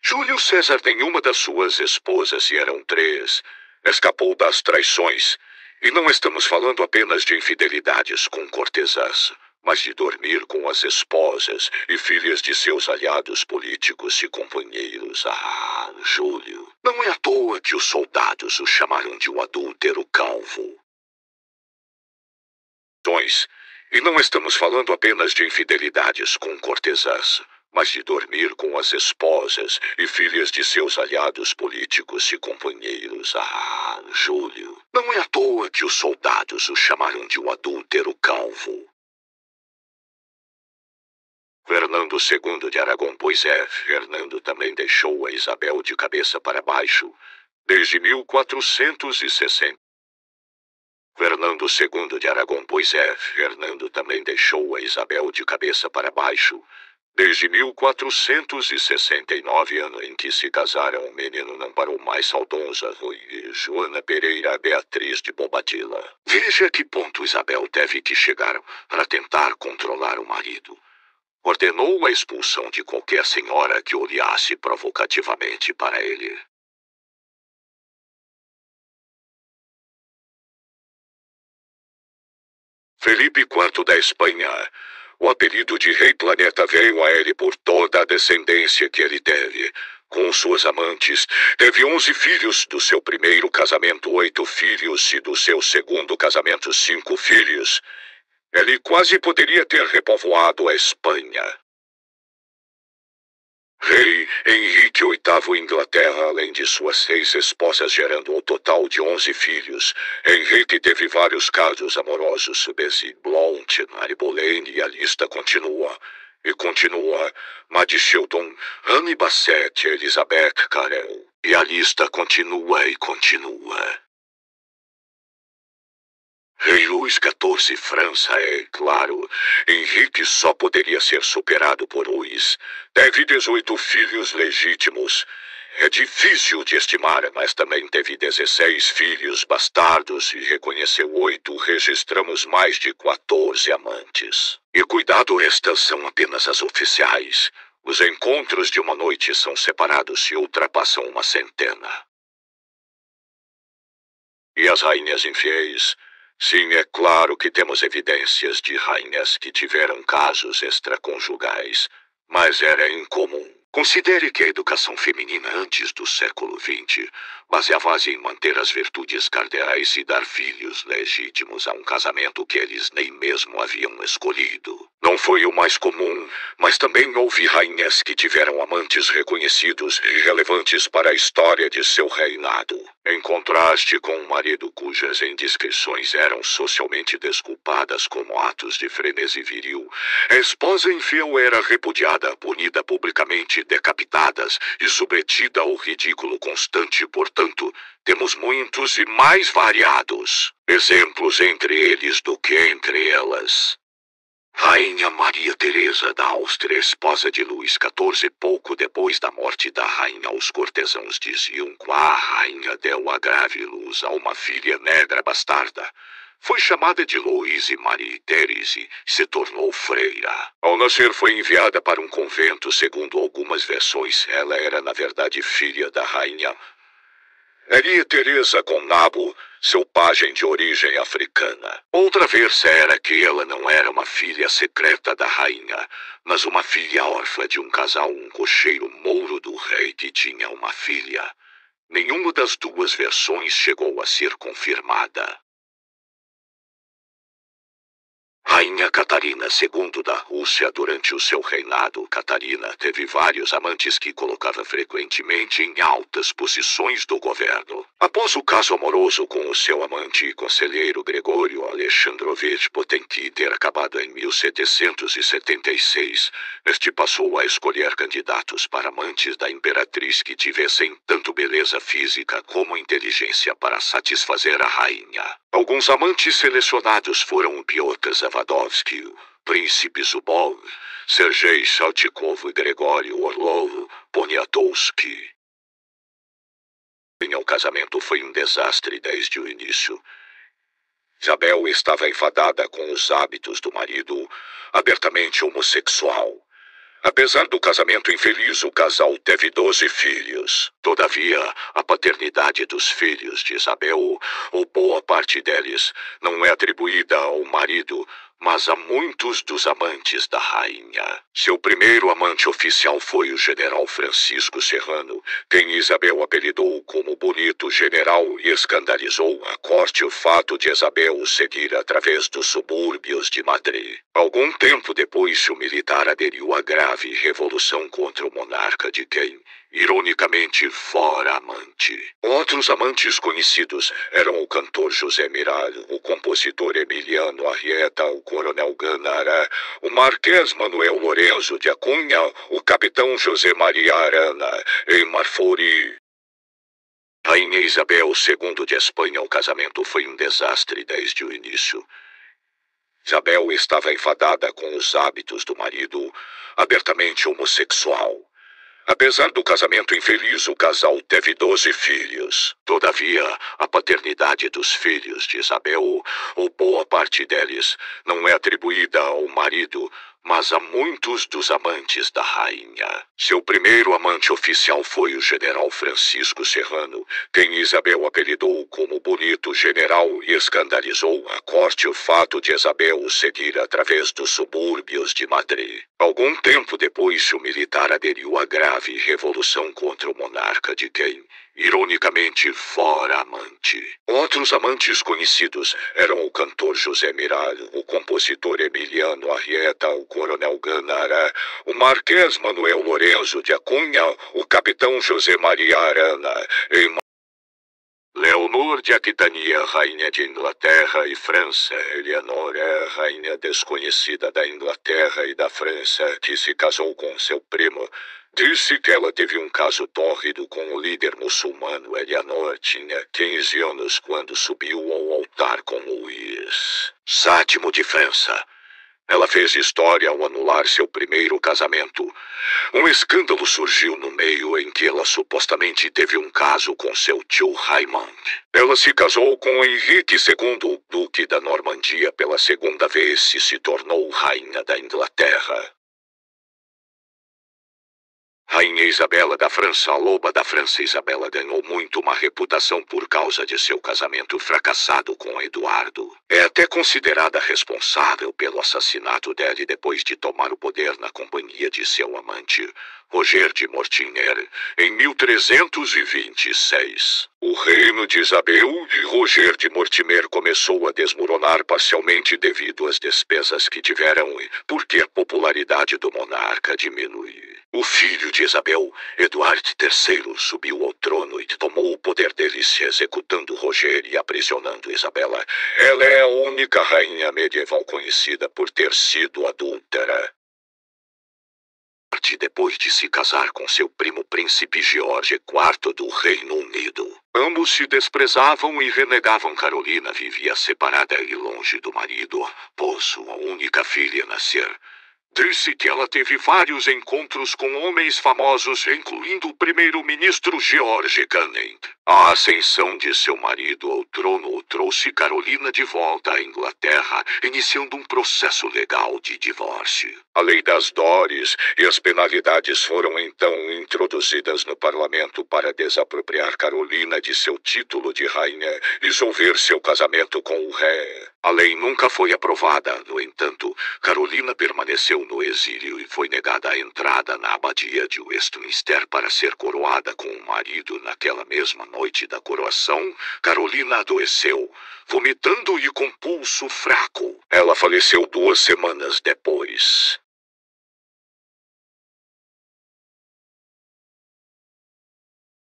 Júlio César, nenhuma das suas esposas, e eram 3, escapou das traições. E não estamos falando apenas de infidelidades com cortesãs, mas de dormir com as esposas e filhas de seus aliados políticos e companheiros. Ah, Júlio, não é à toa que os soldados o chamaram de um adúltero calvo. E não estamos falando apenas de infidelidades com cortesãs, mas de dormir com as esposas e filhas de seus aliados políticos e companheiros. Ah, Júlio, não é à toa que os soldados o chamaram de um adúltero calvo. Fernando II de Aragão, pois é, Fernando também deixou a Isabel de cabeça para baixo, desde 1460. Fernando II de Aragão, pois é, Fernando também deixou a Isabel de cabeça para baixo, desde 1469, ano em que se casaram. O menino não parou mais saudosa. E Joana Pereira Beatriz de Bobadilla. Veja a que ponto Isabel teve que chegar para tentar controlar o marido. Ordenou a expulsão de qualquer senhora que olhasse provocativamente para ele. Felipe IV da Espanha. O apelido de Rei Planeta veio a ele por toda a descendência que ele teve. Com suas amantes, teve 11 filhos do seu primeiro casamento, 8 filhos, e do seu segundo casamento, 5 filhos. Ele quase poderia ter repovoado a Espanha. Rei Henrique VIII Inglaterra, além de suas 6 esposas, gerando um total de 11 filhos. Henrique teve vários casos amorosos, Bessie Blount, Mary Boleyn, e a lista continua. E continua. Maddie Shelton, Anne Bassett, Elizabeth Carrel. E a lista continua e continua. Rei Luís XIV, França, é claro. Henrique só poderia ser superado por Luís. Teve 18 filhos legítimos. É difícil de estimar, mas também teve 16 filhos bastardos e reconheceu 8. Registramos mais de 14 amantes. E cuidado, estas são apenas as oficiais. Os encontros de uma noite são separados e ultrapassam uma centena. E as rainhas infiéis? Sim, é claro que temos evidências de rainhas que tiveram casos extraconjugais, mas era incomum. Considere que a educação feminina antes do século XX baseava-se em manter as virtudes cardeais e dar filhos legítimos a um casamento que eles nem mesmo haviam escolhido. Não foi o mais comum, mas também houve rainhas que tiveram amantes reconhecidos e relevantes para a história de seu reinado, em contraste com um marido cujas indiscrições eram socialmente desculpadas como atos de frenesi viril. A esposa infiel era repudiada, punida publicamente, decapitadas e submetida ao ridículo constante. Portanto, temos muitos e mais variados exemplos entre eles do que entre elas. Rainha Maria Teresa da Áustria, esposa de Luís XIV, pouco depois da morte da rainha, os cortesãos diziam que a rainha deu a grave luz a uma filha negra bastarda. Foi chamada de Louise Marie Therese e se tornou freira. Ao nascer foi enviada para um convento. Segundo algumas versões, ela era na verdade filha da rainha Maria Teresa com Nabo, seu pajem de origem africana. Outra versão era que ela não era uma filha secreta da rainha, mas uma filha órfã de um casal, um cocheiro mouro do rei que tinha uma filha. Nenhuma das duas versões chegou a ser confirmada. Rainha Catarina II da Rússia. Durante o seu reinado, Catarina teve vários amantes que colocava frequentemente em altas posições do governo. Após o caso amoroso com o seu amante e conselheiro Gregório Alexandrovich Potenki ter acabado em 1776, este passou a escolher candidatos para amantes da imperatriz que tivessem tanto beleza física como inteligência para satisfazer a rainha. Alguns amantes selecionados foram Piotr Zavadovsky, Príncipe Zubov, Sergei Saltykov e Gregório Orlov Poniatowski. O casamento foi um desastre desde o início. Isabel estava enfadada com os hábitos do marido, abertamente homossexual. Apesar do casamento infeliz, o casal teve 12 filhos. Todavia, a paternidade dos filhos de Isabel, ou boa parte deles, não é atribuída ao marido, mas a muitos dos amantes da rainha. Seu primeiro amante oficial foi o general Francisco Serrano, quem Isabel apelidou como Bonito General, e escandalizou a corte o fato de Isabel o seguir através dos subúrbios de Madrid. Algum tempo depois, o militar aderiu à grave revolução contra o monarca, de quem, ironicamente, fora amante. Outros amantes conhecidos eram o cantor José Miral, o compositor Emiliano Arrieta, o coronel Ganara, o marquês Manuel Lorenzo de Acunha, o capitão José Maria Arana e Marfori. Rainha Isabel II de Espanha, o casamento foi um desastre desde o início. Isabel estava enfadada com os hábitos do marido, abertamente homossexual. Apesar do casamento infeliz, o casal teve 12 filhos. Todavia, a paternidade dos filhos de Isabel, ou boa parte deles, não é atribuída ao marido, mas a muitos dos amantes da rainha. Seu primeiro amante oficial foi o general Francisco Serrano, quem Isabel apelidou como Bonito General, e escandalizou a corte o fato de Isabel o seguir através dos subúrbios de Madrid. Algum tempo depois, o militar aderiu à grave revolução contra o monarca, de quem, ironicamente, fora amante. Outros amantes conhecidos eram o cantor José Miral, o compositor Emiliano Arrieta, o coronel Ganara, o marquês Manuel Lorenzo de Acunha, o capitão José Maria Arana e Leonor de Aquitânia, rainha de Inglaterra e França. Eleanor é a rainha desconhecida da Inglaterra e da França, que se casou com seu primo. Disse que ela teve um caso tórrido com o líder muçulmano. Eleanor tinha 15 anos quando subiu ao altar com Luís VII de França. Ela fez história ao anular seu primeiro casamento. Um escândalo surgiu no meio em que ela supostamente teve um caso com seu tio Raymond. Ela se casou com Henrique II, duque da Normandia, pela segunda vez, e se tornou rainha da Inglaterra. Rainha Isabela da França, a loba da França. Isabela ganhou muito má reputação por causa de seu casamento fracassado com Eduardo. É até considerada responsável pelo assassinato dele depois de tomar o poder na companhia de seu amante, Roger de Mortimer, em 1326. O reino de Isabel e Roger de Mortimer começou a desmoronar parcialmente devido às despesas que tiveram e porque a popularidade do monarca diminuiu. O filho de Isabel, Eduardo III, subiu ao trono e tomou o poder dele, se executando Roger e aprisionando Isabela. Ela é a única rainha medieval conhecida por ter sido adúltera. Depois de se casar com seu primo príncipe George IV do Reino Unido. Ambos se desprezavam e renegavam. Carolina vivia separada e longe do marido, após sua única filha nascer. Disse que ela teve vários encontros com homens famosos, incluindo o primeiro-ministro George Canning. A ascensão de seu marido ao trono trouxe Carolina de volta à Inglaterra, iniciando um processo legal de divórcio. A lei das Dores e as penalidades foram então introduzidas no parlamento para desapropriar Carolina de seu título de rainha e dissolver seu casamento com o rei. A lei nunca foi aprovada. No entanto, Carolina permaneceu no exílio e foi negada a entrada na abadia de Westminster para ser coroada com o marido. Naquela mesma noite da coroação, Carolina adoeceu, vomitando e com pulso fraco. Ela faleceu 2 semanas depois.